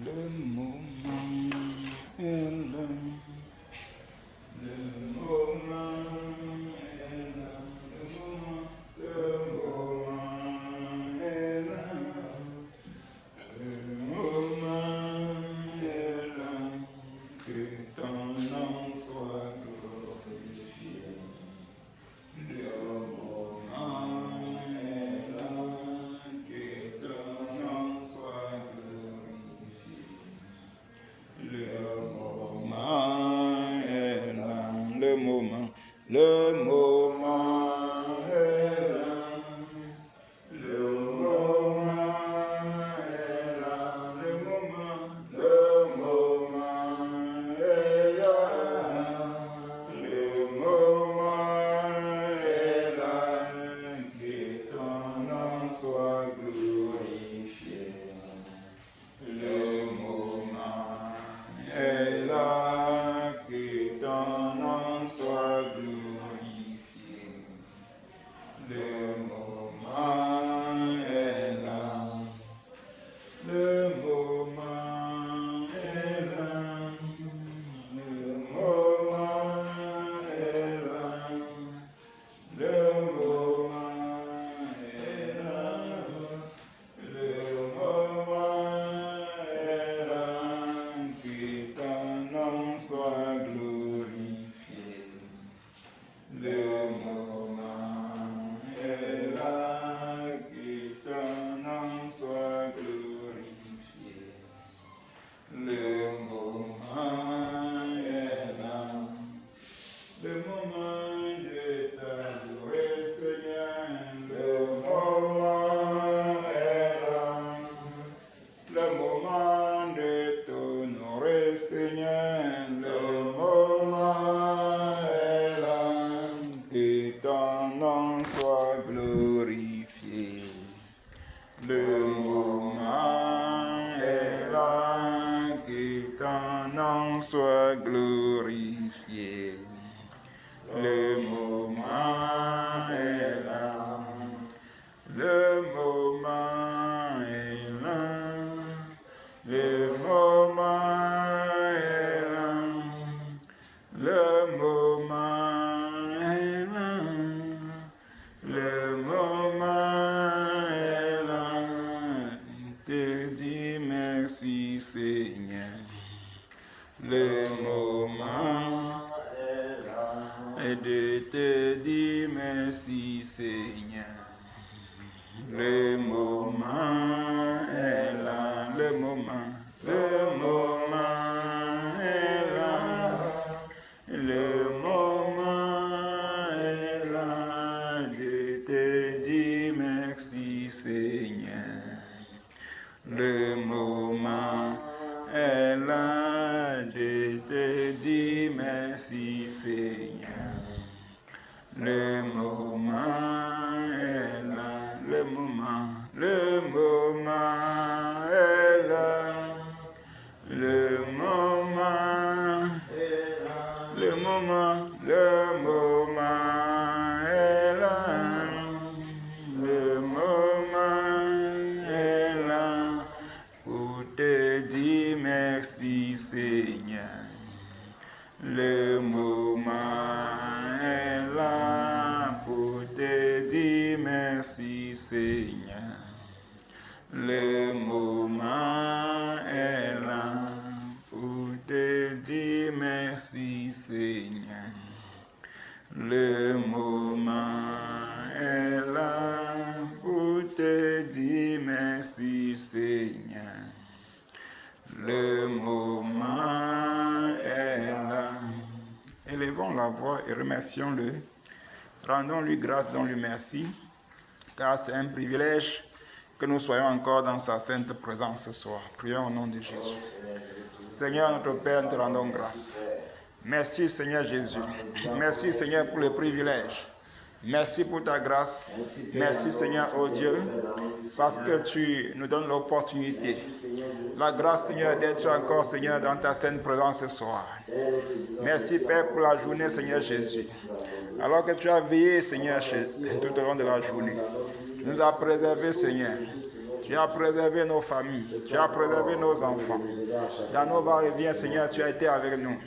Le moment est là. Le moment est là. Le moment est là. Le moment est là. Que ton nom soit glorifié. Le moment est là. Que ton nom soit glorifié. Le moment est là. Le moment est là. Le moment est là. Le moment est là. Le moment est là. Le moment est là. Que ton nom soit glorifié. Le moment est là. Que ton nom soit glorifié. Le moment est là. Le moment est là. Le moment est là. Le moment est là. Le moment est là. Que ton nom soit glorifié. Le moment est là. Que ton nom soit glorifié. Le moment est là. Le moment de t'adorer, Seigneur. Le moment est là. Le moment de t'honorer, Seigneur. Le moment est là. Que ton nom soit glorifié. Le moment est là. Que ton nom soit glorifié. Le moment est là. Le moment est là. Le moment est là. Le moment est là. Le moment est là. Te dis merci, Seigneur. Le moment est là. Et de te dire merci, Seigneur. Le moment est là. Le moment est là. Le moment est là. De te dire merci, Seigneur. Le moment est là. De te dire merci, Seigneur. Le moment est là. Le moment est là. Le moment est là. Le moment est là. Le moment est là. Pour te dire merci, Seigneur. Le moment est là. Pour te dire merci, Seigneur. Le moment est là. Pour te dire merci, Seigneur. Le moment est là. Pour te dire merci, Seigneur. Le moment est là. Élevons la voix et remercions-le. Rendons-lui grâce, donnons-lui merci, car c'est un privilège que nous soyons encore dans sa sainte présence ce soir. Prions au nom de Jésus. Seigneur notre Père, nous te rendons grâce. Merci Seigneur Jésus. Merci Seigneur pour le privilège. Merci pour ta grâce. Merci Seigneur, oh Dieu, parce que tu nous donnes l'opportunité, la grâce Seigneur d'être encore Seigneur dans ta sainte présence ce soir. Merci Père pour la journée Seigneur Jésus. Alors que tu as veillé Seigneur tout au long de la journée, tu nous as préservés Seigneur. Tu as préservé nos familles. Tu as préservé nos enfants. Dans nos va-et-vient, Seigneur, tu as été avec nous.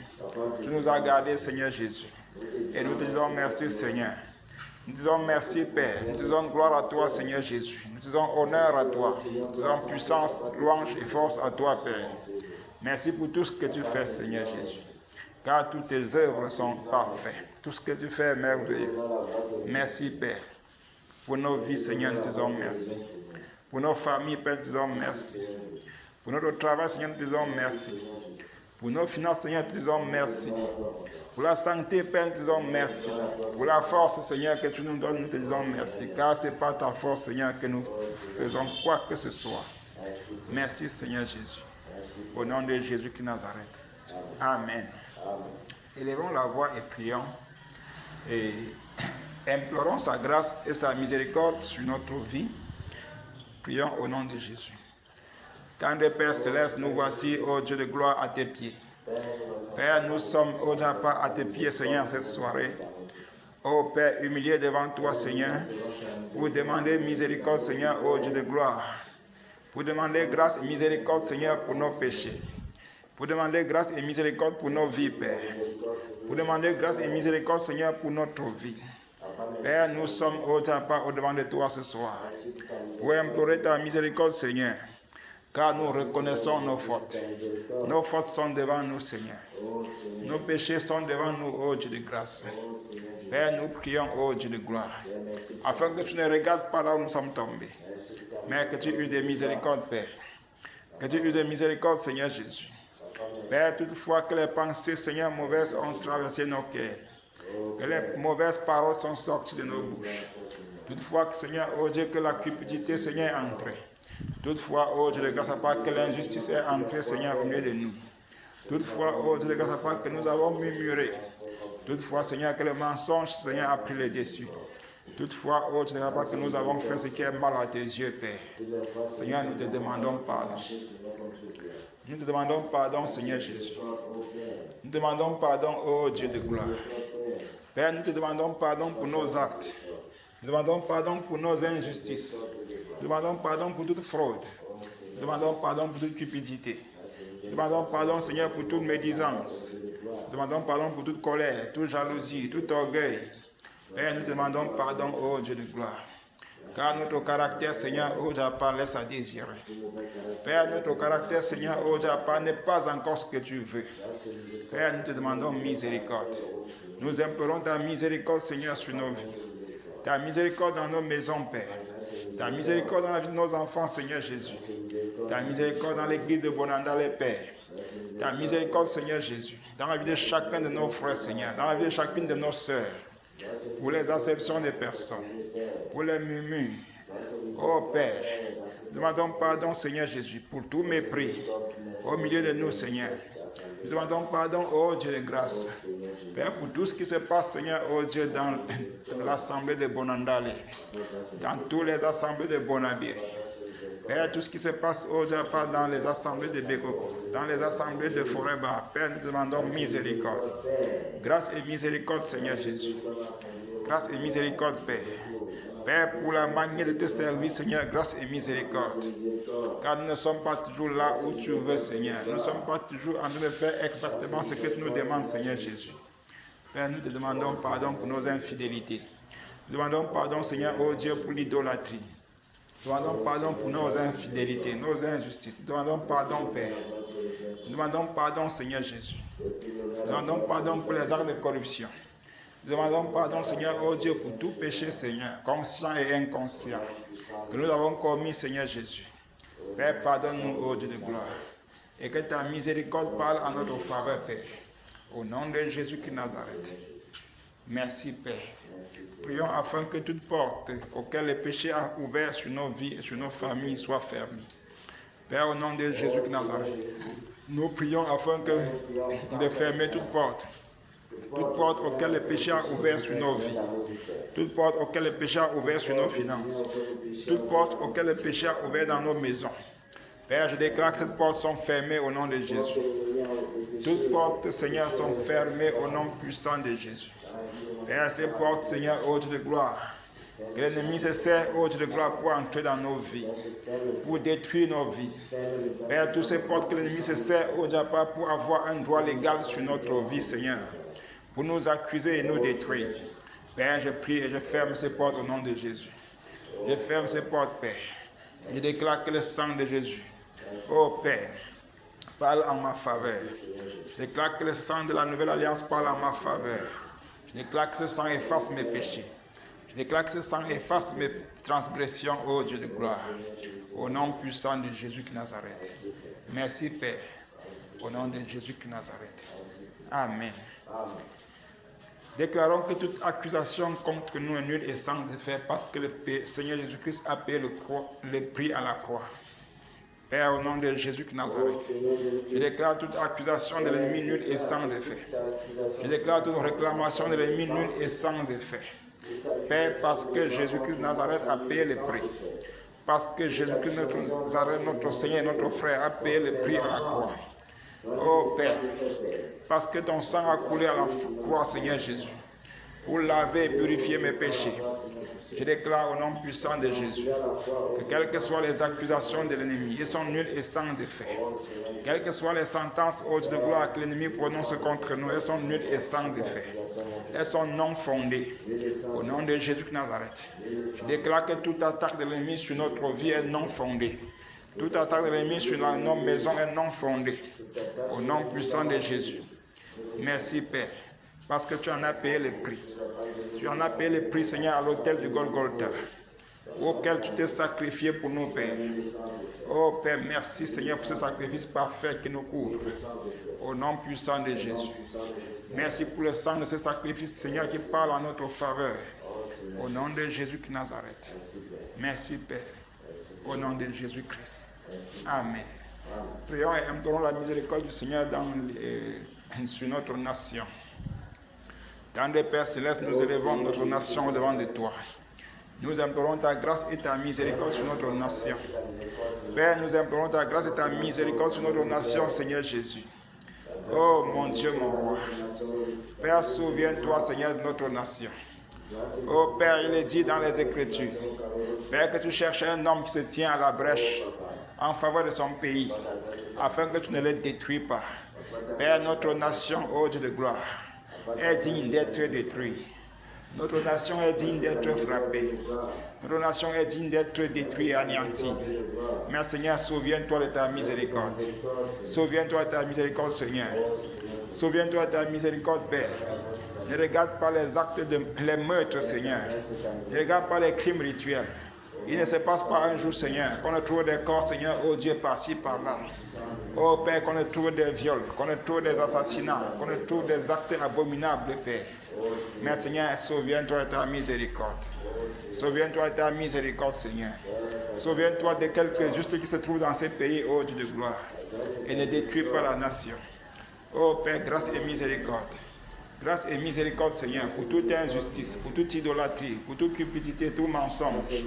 Tu nous as gardés, Seigneur Jésus. Et nous te disons merci, Seigneur. Nous disons merci, Père. Nous disons gloire à toi, Seigneur Jésus. Nous disons honneur à toi. Nous disons puissance, louange et force à toi, Père. Merci pour tout ce que tu fais, Seigneur Jésus. Car toutes tes œuvres sont parfaites. Tout ce que tu fais est merveilleux. Merci, Père. Pour nos vies, Seigneur, nous disons merci. Pour nos familles, Père, nous disons merci. Pour notre travail, Seigneur, nous disons merci. Pour nos finances, Seigneur, nous disons merci. Pour la santé, Père, nous disons merci. Pour la force, Seigneur, que tu nous donnes, nous te disons merci. Car ce n'est pas ta force, Seigneur, que nous faisons quoi que ce soit. Merci, Seigneur Jésus. Au nom de Jésus qui Nazareth. Amen. Élevons la voix et prions. Et implorons sa grâce et sa miséricorde sur notre vie. Prions au nom de Jésus. Tendre Père Céleste, nous voici, ô Dieu de gloire, à tes pieds. Père, nous sommes, ô Dieu, à tes pieds, Seigneur, cette soirée. Ô Père, humilié devant toi, Seigneur, pour demander miséricorde, Seigneur, ô Dieu de gloire. Pour demander grâce et miséricorde, Seigneur, pour nos péchés. Pour demander grâce et miséricorde pour nos vies, Père. Pour demander grâce et miséricorde, Seigneur, pour notre vie. Père, nous sommes au-devant de toi ce soir. Pour implorer ta miséricorde, Seigneur. Car nous reconnaissons nos fautes. Nos fautes sont devant nous, Seigneur. Nos péchés sont devant nous, ô Dieu de grâce. Père, nous prions, ô Dieu de gloire. Afin que tu ne regardes pas là où nous sommes tombés. Mais que tu aies des miséricordes, Père. Que tu aies des miséricordes, Seigneur Jésus. Père, toutefois que les pensées, Seigneur, mauvaises ont traversé nos cœurs, que les mauvaises paroles sont sorties de nos bouches. Toutefois que, Seigneur, oh Dieu, que la cupidité, Seigneur, est entrée. Toutefois, oh Dieu de grâce à part que l'injustice est entrée, Seigneur, au milieu de nous. Toutefois, oh Dieu de grâce à part que nous avons murmuré. Toutefois, Seigneur, que le mensonge, Seigneur, a pris le dessus. Toutefois, oh Dieu de grâce à part que nous avons fait ce qui est mal à tes yeux, Père. Seigneur, nous te demandons pardon. Nous te demandons pardon, Seigneur Jésus. Nous te demandons pardon, ô Dieu de gloire. Père, nous te demandons pardon pour nos actes. Nous demandons pardon pour nos injustices. Nous demandons pardon pour toute fraude. Nous demandons pardon pour toute cupidité. Nous demandons pardon, Seigneur, pour toute médisance. Nous demandons pardon pour toute colère, toute jalousie, tout orgueil. Père, nous te demandons pardon, ô Dieu de gloire. Car notre caractère, Seigneur, ô Dieu, laisse à désirer. Père, notre caractère, Seigneur, ô Dieu, n'est pas encore ce que tu veux. Père, nous te demandons miséricorde. Nous implorons ta miséricorde, Seigneur, sur nos vies. Ta miséricorde dans nos maisons, Père. Ta miséricorde dans la vie de nos enfants, Seigneur Jésus. Ta miséricorde dans l'église de Bonanda, les Pères. Ta miséricorde, Seigneur Jésus, dans la vie de chacun de nos frères, Seigneur, dans la vie de chacune de nos sœurs. Pour les acceptions des personnes, pour les murmures. Oh Père, demandons pardon, Seigneur Jésus, pour tout mépris au milieu de nous, Seigneur. Nous demandons pardon, oh Dieu de grâce. Père, pour tout ce qui se passe, Seigneur, oh Dieu, dans l'assemblée de Bonandale, dans toutes les assemblées de Bonabiri. Père, tout ce qui se passe, oh Dieu, dans les assemblées de Bekoko, dans les assemblées de Foreba. Père, nous demandons miséricorde. Grâce et miséricorde, Seigneur Jésus. Grâce et miséricorde, Père. Père, pour la manière de te servir, Seigneur, grâce et miséricorde. Car nous ne sommes pas toujours là où tu veux, Seigneur. Nous ne sommes pas toujours en train de faire exactement ce que tu nous demandes, Seigneur Jésus. Père, nous te demandons pardon pour nos infidélités. Nous demandons pardon, Seigneur, oh Dieu, pour l'idolâtrie. Nous demandons pardon pour nos infidélités, nos injustices. Nous demandons pardon, Père. Nous demandons pardon, Seigneur Jésus. Nous demandons pardon pour les actes de corruption. Nous demandons pardon, Seigneur, oh Dieu, pour tout péché, Seigneur, conscient et inconscient, que nous avons commis, Seigneur Jésus. Père, pardonne-nous, oh Dieu de gloire. Et que ta miséricorde parle en notre faveur, Père. Au nom de Jésus qui Nazareth. Merci, Père. Prions afin que toute porte auquel le péché a ouvert sur nos vies et sur nos familles soit fermée. Père, au nom de Jésus de Nazareth, nous prions afin de fermer toute porte auquel le péché a ouvert sur nos vies, toute porte auquel le péché a ouvert sur nos finances, toute porte auquel le péché a ouvert dans nos maisons. Père, je déclare que ces portes sont fermées au nom de Jésus. Toutes portes, Seigneur, sont fermées au nom puissant de Jésus. Père, ces portes, Seigneur, ô Dieu de gloire, Que l'ennemi se sert, ô Dieu de gloire, pour entrer dans nos vies, pour détruire nos vies. Père, tous ces portes que l'ennemi se sert, ô Dieu, pour avoir un droit légal sur notre vie, Seigneur, pour nous accuser et nous détruire. Père, je prie et je ferme ces portes au nom de Jésus. Je ferme ces portes, Père. Je déclare que le sang de Jésus, ô Père, parle en ma faveur. Je déclare que le sang de la nouvelle alliance parle en ma faveur. Je déclare que ce sang efface mes péchés. Je déclare que ce sang efface mes transgressions, ô Dieu de gloire. Au nom puissant de Jésus de Nazareth. Merci, Père. Au nom de Jésus de Nazareth. Amen. Déclarons que toute accusation contre nous est nulle et sans effet parce que le Seigneur Jésus-Christ a payé le prix à la croix. Père, au nom de Jésus de Nazareth, je déclare toute accusation de l'ennemi nulle et sans effet. Je déclare toute réclamation de l'ennemi nulle et sans effet. Père, parce que Jésus-Christ de Nazareth a payé le prix. Parce que Jésus-Christ de Nazareth, notre Seigneur et notre frère, a payé le prix à la croix. Oh Père, parce que ton sang a coulé à la croix, Seigneur Jésus, pour laver et purifier mes péchés. Je déclare au nom puissant de Jésus que quelles que soient les accusations de l'ennemi, elles sont nulles et sans effet. Quelles que soient les sentences hautes de gloire que l'ennemi prononce contre nous, elles sont nulles et sans effet. Elles sont non fondées. Au nom de Jésus de Nazareth, je déclare que toute attaque de l'ennemi sur notre vie est non fondée. Toute attaque de l'ennemi sur nos maisons est non fondée. Au nom puissant de Jésus. Merci Père, parce que tu en as payé le prix. Tu en as payé le prix, Seigneur, à l'autel du Golgotha, auquel tu t'es sacrifié pour nous, Père. Oh Père, merci Seigneur pour ce sacrifice parfait qui nous couvre. Au nom puissant de Jésus. Merci pour le sang de ce sacrifice, Seigneur, qui parle en notre faveur. Au nom de Jésus de Nazareth. Merci Père. Au nom de Jésus-Christ. Amen. Prions et implorons la miséricorde du Seigneur sur notre nation. Dans le Père Céleste, nous élevons notre nation devant de toi. Nous implorons ta grâce et ta miséricorde sur notre nation. Père, nous implorons ta grâce et ta miséricorde sur notre nation, Seigneur Jésus. Oh mon Dieu, mon roi. Père, souviens-toi, Seigneur, de notre nation. Oh Père, il est dit dans les Écritures, Père, que tu cherches un homme qui se tient à la brèche en faveur de son pays, afin que tu ne le détruis pas. Père, notre nation, ô Dieu de gloire, est digne d'être détruite. Notre nation est digne d'être frappée. Notre nation est digne d'être détruite et anéantie. Mais Seigneur, souviens-toi de ta miséricorde. Souviens-toi de ta miséricorde, Seigneur. Souviens-toi de ta miséricorde, Père. Ne regarde pas les actes les meurtres, Seigneur. Ne regarde pas les crimes rituels. Il ne se passe pas un jour, Seigneur, qu'on ne trouve des corps, Seigneur, oh Dieu, par-ci, par-là. Oh Père, qu'on ne trouve des viols, qu'on ne trouve des assassinats, qu'on ne trouve des actes abominables, Père. Mais Seigneur, souviens-toi de ta miséricorde. Souviens-toi de ta miséricorde, Seigneur. Souviens-toi de quelques justes qui se trouvent dans ces pays, ô Dieu de gloire. Et ne détruis pas la nation. Oh Père, grâce et miséricorde. Grâce et miséricorde, Seigneur, pour toute injustice, pour toute idolâtrie, pour toute cupidité, tout mensonge,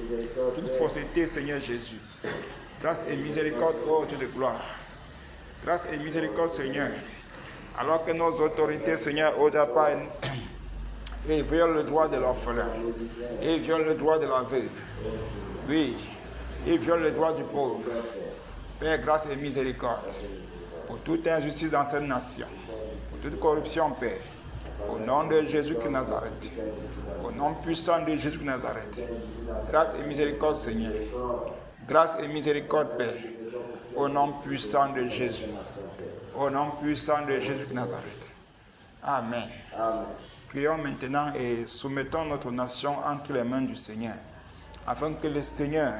toute fausseté, Seigneur Jésus. Grâce et miséricorde, ô Dieu de gloire. Grâce et miséricorde, Seigneur. Alors que nos autorités, Seigneur, au départ, ils violent le droit de l'orphelin. Ils violent le droit de la veuve. Oui, ils violent le droit du pauvre. Père, grâce et miséricorde. Pour toute injustice dans cette nation. Pour toute corruption, Père. Au nom de Jésus de Nazareth. Au nom puissant de Jésus de Nazareth. Grâce et miséricorde, Seigneur. Grâce et miséricorde, Père. Au nom puissant de Jésus. Au nom puissant de Jésus de Nazareth. Amen. Amen. Prions maintenant et soumettons notre nation entre les mains du Seigneur, afin que le Seigneur,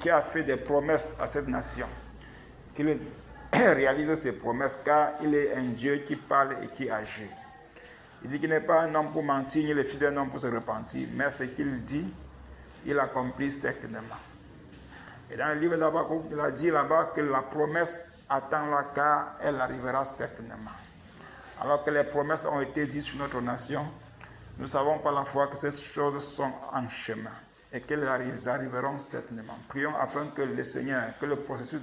qui a fait des promesses à cette nation, qu'il réalise ses promesses, car il est un Dieu qui parle et qui agit. Il dit qu'il n'est pas un homme pour mentir, ni le fils d'un homme pour se repentir, mais ce qu'il dit, il accomplit certainement. Et dans le livre d'Habakkuk, il a dit là-bas que la promesse attend-la, car elle arrivera certainement. Alors que les promesses ont été dites sur notre nation, nous savons par la foi que ces choses sont en chemin et qu'elles arriveront certainement. Prions afin que le Seigneur, que le processus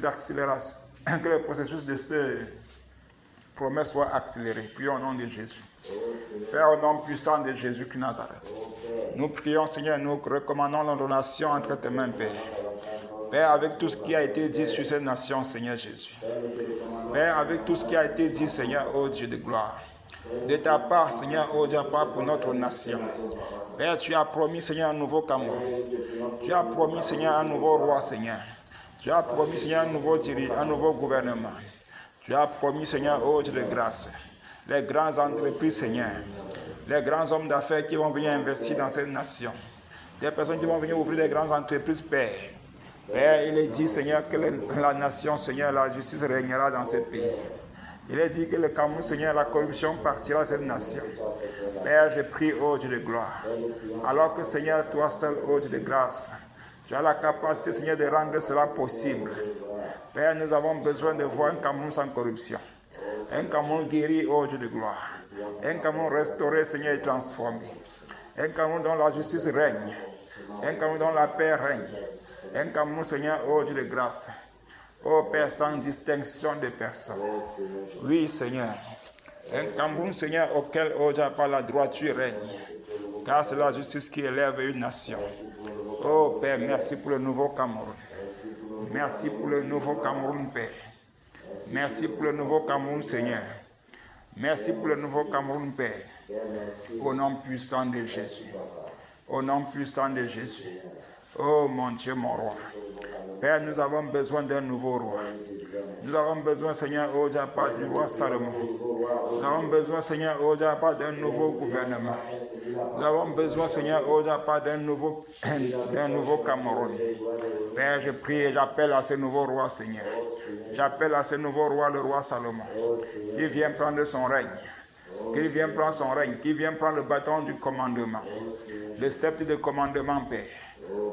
d'accélération, que le processus de ces promesses soit accéléré. Prions au nom de Jésus. Père, au nom puissant de Jésus de Nazareth. Nous prions, Seigneur, nous recommandons l'ordonnation entre tes mains, Père. Père, avec tout ce qui a été dit sur cette nation, Seigneur Jésus. Père, avec tout ce qui a été dit, Seigneur, ô Dieu de gloire. De ta part, Seigneur, ô Dieu, part pour notre nation. Père, tu as promis, Seigneur, un nouveau Cameroun. Tu as promis, Seigneur, un nouveau roi, Seigneur. Tu as promis, Seigneur, un nouveau dirigeant, un nouveau gouvernement. Tu as promis, Seigneur, ô Dieu de grâce, les grandes entreprises, Seigneur, les grands hommes d'affaires qui vont venir investir dans cette nation, des personnes qui vont venir ouvrir des grandes entreprises, Père. Père, il est dit, Seigneur, que la nation, Seigneur, la justice régnera dans ce pays. Il est dit que le Cameroun, Seigneur, la corruption partira de cette nation. Père, je prie, ô Dieu de gloire, alors que, Seigneur, toi seul, ô Dieu de grâce, tu as la capacité, Seigneur, de rendre cela possible. Père, nous avons besoin de voir un Cameroun sans corruption. Un Cameroun guéri, ô Dieu de gloire. Un Cameroun restauré, Seigneur, et transformé. Un Cameroun dont la justice règne. Un Cameroun dont la paix règne. Un Cameroun, Seigneur, ô Dieu de grâce. Ô Père, sans distinction de personne. Oui, Seigneur. Un Cameroun, Seigneur, auquel, ô Dieu, par la droiture règne. Car c'est la justice qui élève une nation. Ô Père, merci pour le nouveau Cameroun. Merci pour le nouveau Cameroun, Père. Merci pour le nouveau Cameroun, Seigneur. Merci pour le nouveau Cameroun, Père. Au nom puissant de Jésus. Au nom puissant de Jésus. Oh mon Dieu, mon roi. Père, nous avons besoin d'un nouveau roi. Nous avons besoin, Seigneur, au Japa du roi Salomon. Nous avons besoin, Seigneur, au Japa d'un nouveau gouvernement. Nous avons besoin, Seigneur, au Japa d'un nouveau Cameroun. Père, je prie et j'appelle à ce nouveau roi, Seigneur. J'appelle à ce nouveau roi, le roi Salomon, qui vient prendre son règne. Qu'il vienne prendre son règne, qu'il vienne prendre le bâton du commandement. Le sceptre de commandement, Père.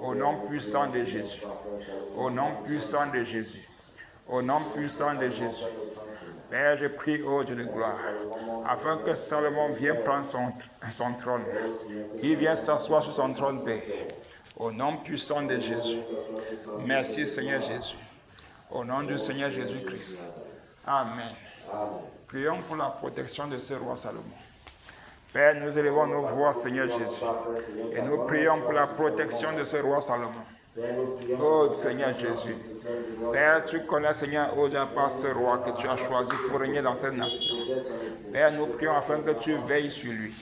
Au nom puissant de Jésus. Au nom puissant de Jésus. Au nom puissant de Jésus. Père, je prie, ô Dieu de gloire, afin que Salomon vienne prendre son trône. Qu'il vienne s'asseoir sur son trône, Père. Au nom puissant de Jésus. Merci, Seigneur Jésus. Au nom du Seigneur Jésus-Christ. Amen. Prions pour la protection de ce roi Salomon. Père, nous élevons nos voix, Seigneur Jésus, et nous prions pour la protection de ce roi Salomon. Oh Seigneur Jésus, Père, tu connais, Seigneur, oh Dieu, par ce roi que tu as choisi pour régner dans cette nation. Père, nous prions afin que tu veilles sur lui.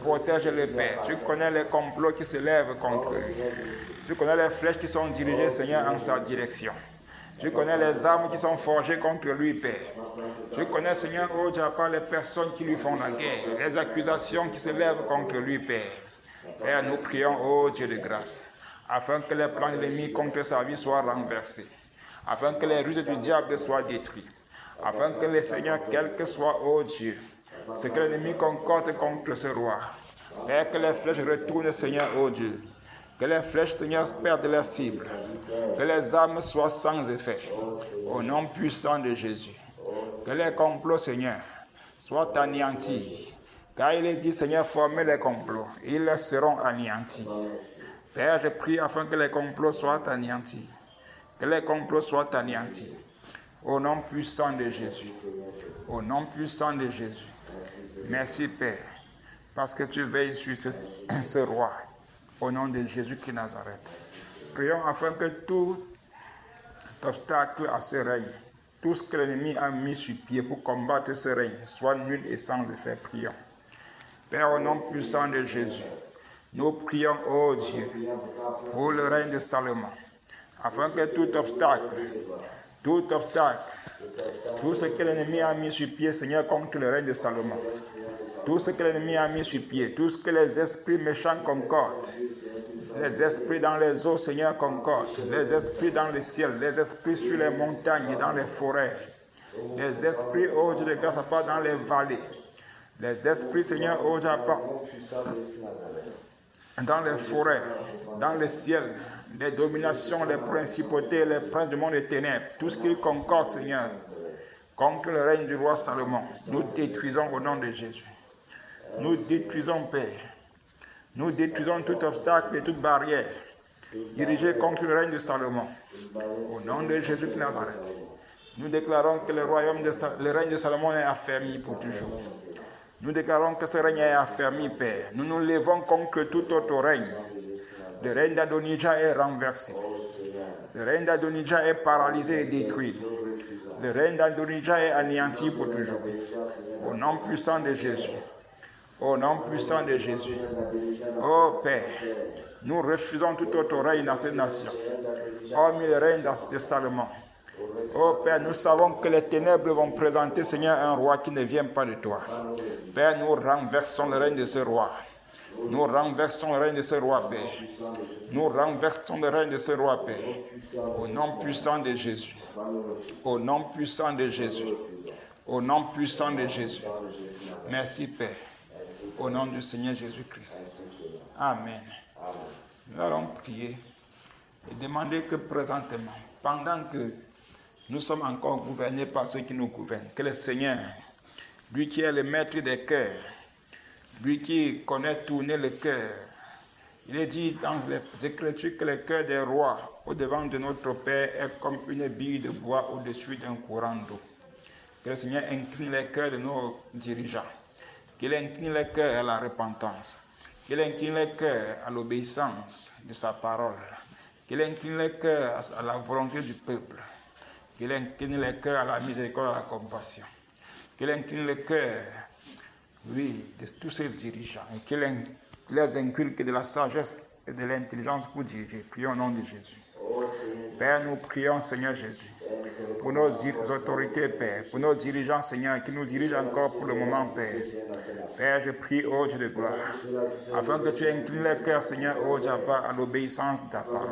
Protège-le, Père. Tu connais les complots qui se lèvent contre lui. Tu connais les flèches qui sont dirigées, Seigneur, en sa direction. Tu connais les armes qui sont forgées contre lui, Père. Tu connais, Seigneur, oh Dieu, par les personnes qui lui font la guerre, les accusations qui se lèvent contre lui, Père. Père, nous prions, oh Dieu de grâce, afin que les plans de l'ennemi contre sa vie soient renversés, afin que les ruses du diable soient détruites, afin que le Seigneur, quel que soit, oh Dieu, ce que l'ennemi concorde contre ce roi, Père, que les flèches retournent, Seigneur, oh Dieu. Que les flèches, Seigneur, perdent leur cible. Que les armes soient sans effet. Au nom puissant de Jésus. Que les complots, Seigneur, soient anéantis. Car il est dit, Seigneur, formez les complots. Ils seront anéantis. Père, je prie afin que les complots soient anéantis. Que les complots soient anéantis. Au nom puissant de Jésus. Au nom puissant de Jésus. Merci, Père, parce que tu veilles sur ce roi. Au nom de Jésus-Christ Nazareth. Prions afin que tout obstacle à ce règne, tout ce que l'ennemi a mis sur pied pour combattre ce règne, soit nul et sans effet. Prions. Père, au nom puissant de Jésus, nous prions, ô Dieu, pour le règne de Salomon, afin que tout obstacle, tout ce que l'ennemi a mis sur pied, Seigneur, contre le règne de Salomon, tout ce que l'ennemi a mis sur pied, tout ce que les esprits méchants concordent, les esprits dans les eaux, Seigneur, concordent, les esprits dans le ciel, les esprits sur les montagnes et dans les forêts, les esprits, ô Dieu de grâce, pas dans les vallées, les esprits, Seigneur, ô Dieu, pas dans les forêts, dans le ciel, les dominations, les principautés, les princes du monde des ténèbres, tout ce qui concorde, Seigneur, contre le règne du roi Salomon, nous détruisons au nom de Jésus. Nous détruisons, Père. Nous détruisons tout obstacle et toute barrière dirigée contre le règne de Salomon. Au nom de Jésus de Nazareth, nous déclarons que le règne de Salomon est affermi pour toujours. Nous déclarons que ce règne est affermi, Père. Nous nous levons contre tout autre règne. Le règne d'Adonijah est renversé. Le règne d'Adonijah est paralysé et détruit. Le règne d'Adonijah est anéanti pour toujours. Au nom puissant de Jésus. Au nom puissant de Jésus. Oh Père, nous refusons tout autre règne dans cette nation. Hormis le règne de Salomon. Oh Père, nous savons que les ténèbres vont présenter, Seigneur, un roi qui ne vient pas de toi. Père, nous renversons le règne de ce roi. Nous renversons le règne de ce roi, Père. Nous renversons le règne de ce roi, Père. Au nom puissant de Jésus. Au nom puissant de Jésus. Au nom puissant de Jésus. Merci, Père. Au nom du Seigneur Jésus-Christ. Amen. Nous allons prier et demander que présentement, pendant que nous sommes encore gouvernés par ceux qui nous gouvernent, que le Seigneur, lui qui est le maître des cœurs, lui qui connaît tourner le cœur, il est dit dans les Écritures que le cœur des rois au-devant de notre Père est comme une bille de bois au-dessus d'un courant d'eau. Que le Seigneur incline les cœurs de nos dirigeants, qu'il incline les cœurs à la repentance, qu'il incline les cœurs à l'obéissance de sa parole, qu'il incline les cœurs à la volonté du peuple, qu'il incline les cœurs à la miséricorde, à la compassion, qu'il incline les cœurs, oui, de tous ces dirigeants, et qu'il les inculque de la sagesse et de l'intelligence pour diriger. Prions au nom de Jésus. Père, nous prions, Seigneur Jésus, pour nos autorités, Père, pour nos dirigeants, Seigneur, qui nous dirigent encore pour le moment, Père. Père, je prie, ô Dieu de gloire, afin que tu inclines les cœurs, Seigneur, ô Dieu, à l'obéissance de ta parole.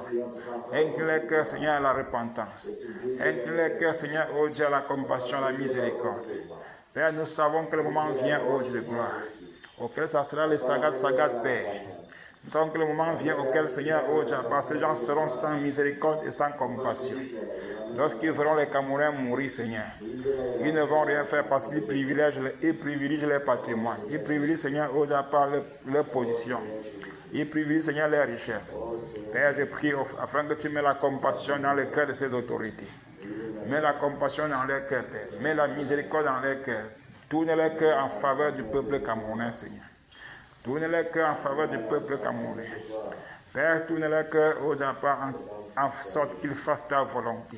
Incline les cœurs, Seigneur, à la repentance. Incline les cœurs, Seigneur, ô Dieu, à la compassion, à la miséricorde. Père, nous savons que le moment vient, ô Dieu de gloire, auquel ça sera les sagat, Père. Nous savons que le moment vient auquel, Seigneur, oh Dieu, ces gens seront sans miséricorde et sans compassion. Lorsqu'ils verront les Camerounais mourir, Seigneur, ils ne vont rien faire parce qu'ils privilégient leur patrimoine. Ils privilégient, Seigneur, oh Dieu, par leur position. Ils privilégient, Seigneur, leurs richesses. Père, je prie afin que tu mets la compassion dans le cœur de ces autorités. Mets la compassion dans leur cœur, Père. Mets la miséricorde dans leur cœur. Tourne leur cœur en faveur du peuple camerounais, Seigneur. Tourne leur cœur en faveur du peuple camerounais. Père, tourne leur cœur au Japon en sorte qu'ils fassent ta volonté.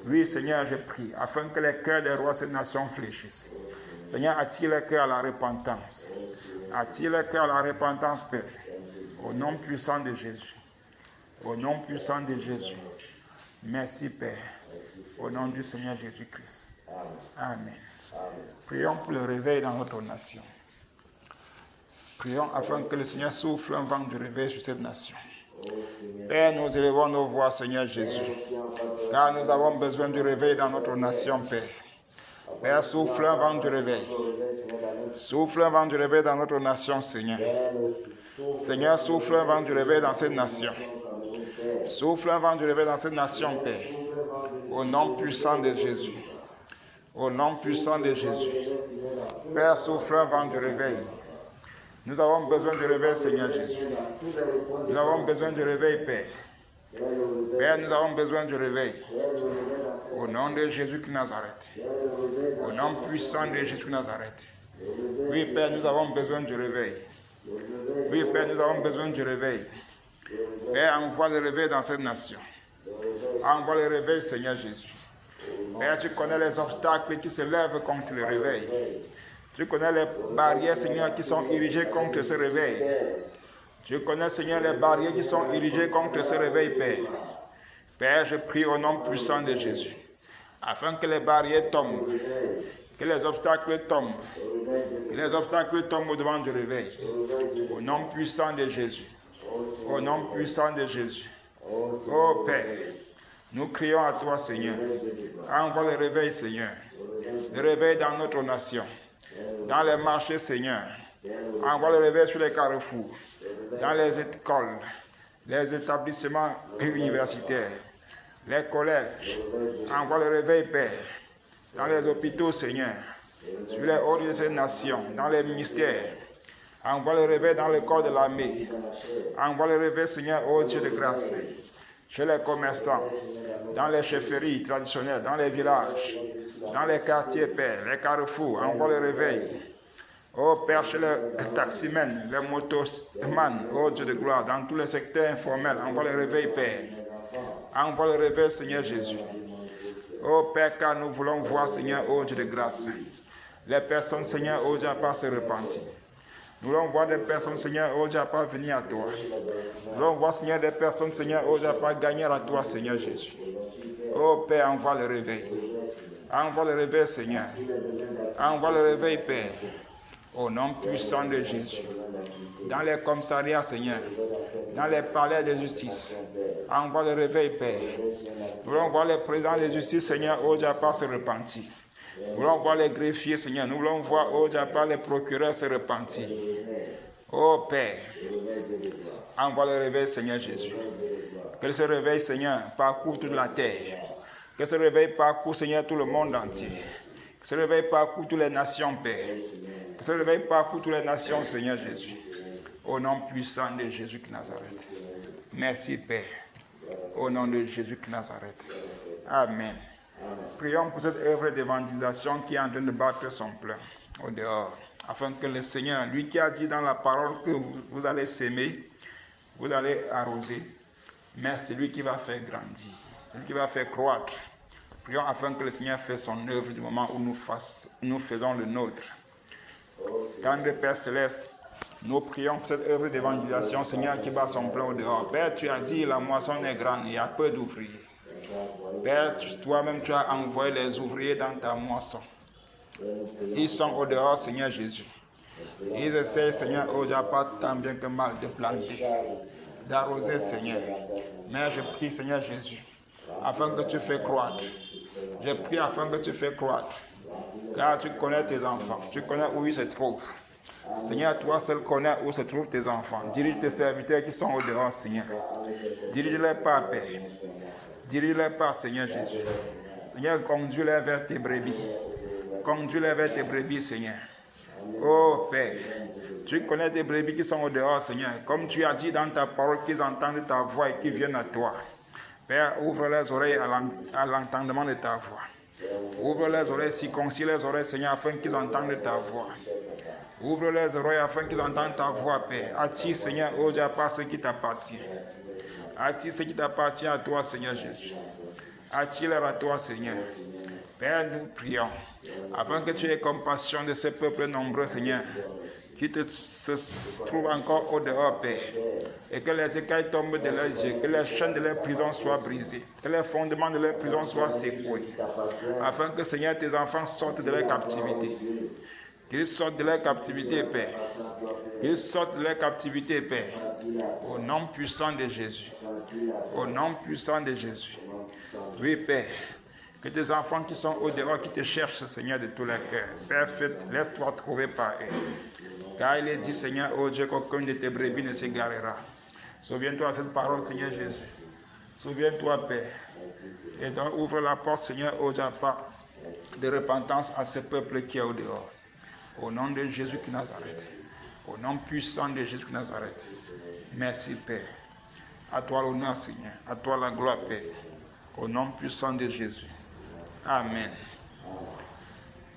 Oui, Seigneur, je prie, afin que les cœurs des rois de cette nation fléchissent. Seigneur, attire les cœurs à la repentance. Attire les cœurs à la repentance, Père. Au nom puissant de Jésus. Au nom puissant de Jésus. Merci, Père. Au nom du Seigneur Jésus-Christ. Amen. Prions pour le réveil dans notre nation. Prions afin que le Seigneur souffle un vent de réveil sur cette nation. Père, nous élevons nos voix, Seigneur Jésus, car nous avons besoin du réveil dans notre nation, Père. Père, souffle un vent de réveil. Souffle un vent de réveil dans notre nation, Seigneur. Seigneur, souffle un vent de réveil dans cette nation. Souffle un vent de réveil dans cette nation, Père. Au nom puissant de Jésus. Au nom puissant de Jésus. Père, souffle un vent de réveil. Nous avons besoin de réveil, Seigneur Jésus. Nous avons besoin de réveil, Père. Père, nous avons besoin de réveil. Au nom de Jésus de Nazareth. Au nom puissant de Jésus de Nazareth. Oui, Père, nous avons besoin de réveil. Oui, Père, nous avons besoin de réveil. Père, envoie le réveil dans cette nation. Envoie le réveil, Seigneur Jésus. Père, tu connais les obstacles qui se lèvent contre le réveil. Tu connais les barrières, Seigneur, qui sont érigées contre ce réveil. Tu connais, Seigneur, les barrières qui sont érigées contre ce réveil, Père. Père, je prie au nom puissant de Jésus, afin que les barrières tombent, que les obstacles tombent, que les obstacles tombent au-devant du réveil. Au nom puissant de Jésus. Au nom puissant de Jésus. Oh Père, nous crions à toi, Seigneur. Envoie le réveil, Seigneur. Le réveil dans notre nation. Dans les marchés, Seigneur. Envoie le réveil sur les carrefours. Dans les écoles, les établissements universitaires, les collèges. Envoie le réveil, Père. Dans les hôpitaux, Seigneur. Sur les hauts de ces nations. Dans les ministères. Envoie le réveil dans le corps de l'armée. Envoie le réveil, Seigneur, ô Dieu de grâce. Chez les commerçants. Dans les chefferies traditionnelles. Dans les villages. Dans les quartiers, Père, les carrefours, envoie le réveil. Oh Père, chez les taximens, les motomans, oh Dieu de gloire, dans tous les secteurs informels, envoie le réveil, Père. Envoie le réveil, Seigneur Jésus. Oh Père, car nous voulons voir, Seigneur, oh Dieu de grâce, les personnes, Seigneur, oh Dieu, à part se repentir. Nous voulons voir des personnes, Seigneur, oh Dieu, à part venir à toi. Nous voulons voir, Seigneur, des personnes, Seigneur, oh Dieu, à part gagner à toi, Seigneur Jésus. Oh Père, envoie le réveil. Envoie le réveil, Seigneur. Envoie le réveil, Père. Au nom puissant de Jésus. Dans les commissariats, Seigneur. Dans les palais de justice. Envoie le réveil, Père. Nous voulons voir les présidents de justice, Seigneur, oh Dieu, à part se repentir. Nous voulons voir les greffiers, Seigneur. Nous voulons voir, oh Dieu, à part les procureurs se repentir. Oh Père, envoie le réveil, Seigneur Jésus. Que ce réveil, Seigneur, parcourt toute la terre. Que ce réveil parcourt, Seigneur, tout le monde entier. Que ce réveil parcourt toutes les nations, Père. Que ce réveil parcourt toutes les nations, Seigneur Jésus. Au nom puissant de Jésus de Nazareth. Merci, Père. Au nom de Jésus de Nazareth. Amen. Prions pour cette œuvre d'évangélisation qui est en train de battre son plein au dehors. Afin que le Seigneur, lui qui a dit dans la parole que vous allez s'aimer, vous allez arroser, mais c'est lui qui va faire grandir, c'est lui qui va faire croître. Prions afin que le Seigneur fasse son œuvre du moment où nous faisons le nôtre. Tendre Père Céleste, nous prions pour cette œuvre d'évangélisation, Seigneur, qui bat son plein au dehors. Père, tu as dit la moisson est grande, il y a peu d'ouvriers. Père, toi-même, tu as envoyé les ouvriers dans ta moisson. Ils sont au dehors, Seigneur Jésus. Ils essaient, Seigneur, oh Dieu, pas tant bien que mal de planter, d'arroser, Seigneur. Mais je prie, Seigneur Jésus, afin que tu fais croître. Je prie afin que tu fais croître. Car tu connais tes enfants, tu connais où ils se trouvent. Seigneur, toi seul connais où se trouvent tes enfants. Dirige tes serviteurs qui sont au dehors, Seigneur. Dirige-les pas, Père. Dirige-les pas, Seigneur Jésus. Seigneur, conduis-les vers tes brebis. Conduis-les vers tes brebis, Seigneur. Oh Père, tu connais tes brebis qui sont au dehors, Seigneur. Comme tu as dit dans ta parole qu'ils entendent ta voix et qu'ils viennent à toi. Père, ouvre les oreilles à l'entendement de ta voix. Ouvre les oreilles, circoncis les oreilles, Seigneur, afin qu'ils entendent ta voix. Ouvre les oreilles afin qu'ils entendent ta voix, Père. Attire, Seigneur, oh Dieu, pas ce qui t'appartient. Attire ce qui t'appartient à toi, Seigneur Jésus. Attire-les à toi, Seigneur. Père, nous prions, afin que tu aies compassion de ce peuple nombreux, Seigneur, qui se trouvent encore au dehors, Père, et que les écailles tombent de leurs yeux, que les chaînes de leur prison soient brisées, que les fondements de leur prison soient secoués, afin que, Seigneur, tes enfants sortent de leur captivité. Qu'ils sortent de leur captivité, Père. Qu'ils sortent de leur captivité, Père. Au nom puissant de Jésus. Au nom puissant de Jésus. Oui, Père. Que tes enfants qui sont au dehors, qui te cherchent, Seigneur, de tout leur cœur. Père, laisse-toi trouver par eux. Car il est dit, Seigneur, oh Dieu, qu'aucun de tes brebis ne s'égarera. Souviens-toi de cette parole, Seigneur Jésus. Souviens-toi, Père. Et donc, ouvre la porte, Seigneur, oh Dieu, de repentance à ce peuple qui est au dehors. Au nom de Jésus de Nazareth. Au nom puissant de Jésus de Nazareth. Merci, Père. À toi l'honneur, Seigneur. À toi la gloire, Père. Au nom puissant de Jésus. Amen.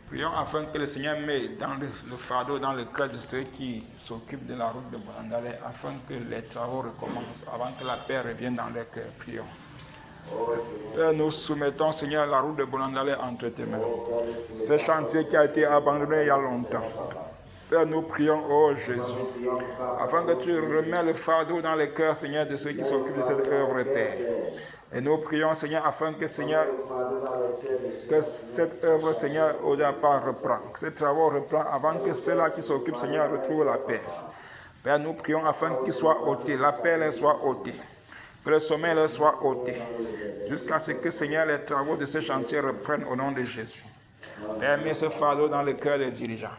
Prions afin que le Seigneur mette dans le fardeau dans le cœur de ceux qui s'occupent de la route de Bonandale, afin que les travaux recommencent, avant que la paix revienne dans leur cœur. Prions. Père, nous soumettons, Seigneur, la route de Bonandale entre tes mains. Ce chantier qui a été abandonné il y a longtemps. Père, nous prions, oh Jésus, afin que tu remets le fardeau dans le cœur, Seigneur, de ceux qui s'occupent de cette œuvre, Père. Et nous prions, Seigneur, afin que, Seigneur, que cette œuvre, Seigneur, au départ reprend, que ces travaux reprend avant que ceux-là qui s'occupent, Seigneur, retrouvent la paix. Père, nous prions afin qu'ils soient ôtés, la paix leur soit ôtée, que le sommeil leur soit ôté, jusqu'à ce que, Seigneur, les travaux de ce chantier reprennent au nom de Jésus. Père, mets ce fardeau dans le cœur des dirigeants.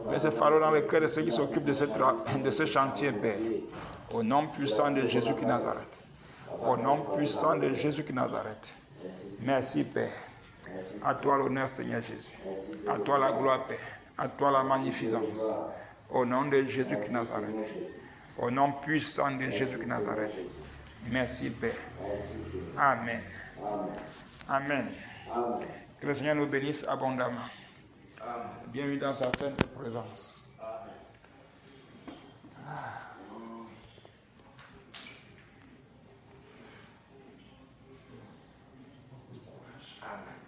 Mets ce fardeau dans le cœur de ceux qui s'occupent de ce chantier, Père. Au nom puissant de Jésus de Nazareth. Au nom puissant de Jésus de Nazareth. Merci, Père. À toi l'honneur, Seigneur Jésus. À toi la gloire, Père. À toi la magnificence. Au nom de Jésus de Nazareth. Au nom puissant de Jésus de Nazareth. Merci, Père. Amen. Amen. Que le Seigneur nous bénisse abondamment. Bienvenue dans sa sainte présence. Amen.